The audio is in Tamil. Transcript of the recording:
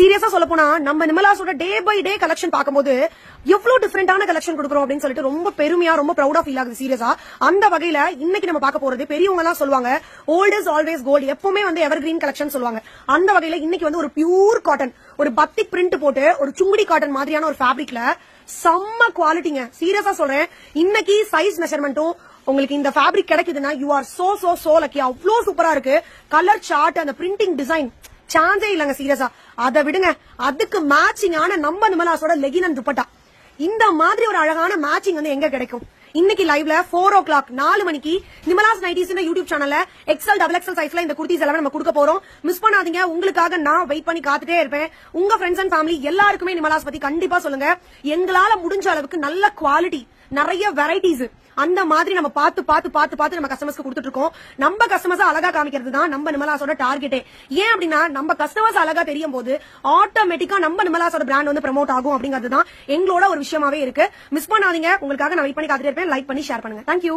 சீரியஸா சொல்ல போனா நம்ம நிமலாஸோட டே பை டே கலெக்ஷன் பாக்கும்போது எவ்வளவு டிஃபரெண்டான கலெக்ஷன் கொடுக்குறோம் அப்படின்னு சொல்லிட்டு ரொம்ப பெருமையா ரொம்ப ப்ரௌடா ஃபீல் ஆகுது சீரியஸா. அந்த வகையில இன்னைக்கு நம்ம பார்க்க போறது பெரியவங்க எல்லாம் சொல்லுவாங்க ஓல்ட் இஸ் ஆல்வேஸ் கோல்டு, எப்பவுமே வந்து எவர் கிரீன் கலெக்ஷன் சொல்லுவாங்க. அந்த வகையில இன்னைக்கு வந்து ஒரு பியூர் காட்டன், ஒரு பத்திக் பிரிண்ட் போட்டு ஒரு சுங்குடி காட்டன் மாதிரியான ஒரு ஃபேப்ரிக்ல செம்ம குவாலிட்டிங்க. சீரியஸா சொல்றேன், இன்னைக்கு சைஸ் மெஷர்மெண்ட்டும் உங்களுக்கு இந்த ஃபேப்ரிக் கிடைக்குதுன்னா யூ ஆர் சோ லக்கி. அவ்வளோ சூப்பரா இருக்கு. கலர் சார்ட், அந்த பிரிண்டிங் டிசைன் சான்ஸே இல்லங்க சீரியஸா. அதை விடுங்க, அதுக்கு மேட்சிங்கான நம்ம நிமலாஸோட லெகின் அண்ட் துப்பட்டா, இந்த மாதிரி ஒரு அழகான மேட்சிங் வந்து எங்க கிடைக்கும்? இன்னைக்கு லைவ்ல 4 o'clock 4 மணிக்கு நிமலாஸ் நைட்டிஸ் யூடியூப் சேனல்ல எக்ஸ்எல் டபுள் எக்ஸ்எல் சைஸ்ல இந்த குர்த்திஸ் எல்லாம் நம்ம கொடுக்க போறோம். மிஸ் பண்ணாதீங்க. உங்களுக்காக நான் வெயிட் பண்ணி காத்துட்டே இருப்பேன். உங்க ஃப்ரெண்ட்ஸ் அண்ட் ஃபேமிலி எல்லாருக்குமே நிமலாஸ் பத்தி கண்டிப்பா சொல்லுங்க. எங்களால முடிஞ்ச அளவுக்கு நல்ல குவாலிட்டி, நிறைய வெரைட்டிஸ் அந்த மாதிரி நம்ம பார்த்து நம்ம கஸ்டமர்ஸ்க்கு கொடுத்துட்டு இருக்கோம். நம்ம கஸ்டமர்ஸ் அழகா காமிக்கிறது தான் நம்ம நிமலாஸோட டார்கெட்டே. ஏன் அப்படின்னா நம்ம கஸ்டமர்ஸ் அழகா தெரியும் போது ஆட்டோமேட்டிக்கா நம்ம நிமலாஸோட பிராண்ட் வந்து ப்ரோமோட் ஆகும் அப்படிங்கிறது தான் எங்களோட ஒரு விஷயமாவே இருக்கு. மிஸ் பண்ணாதீங்க. உங்களுக்காக நான் வெயிட் பண்ணி காத்துட்டே இருப்பேன். லைக் பண்ணி ஷேர் பண்ணுங்க. தேங்க்யூ.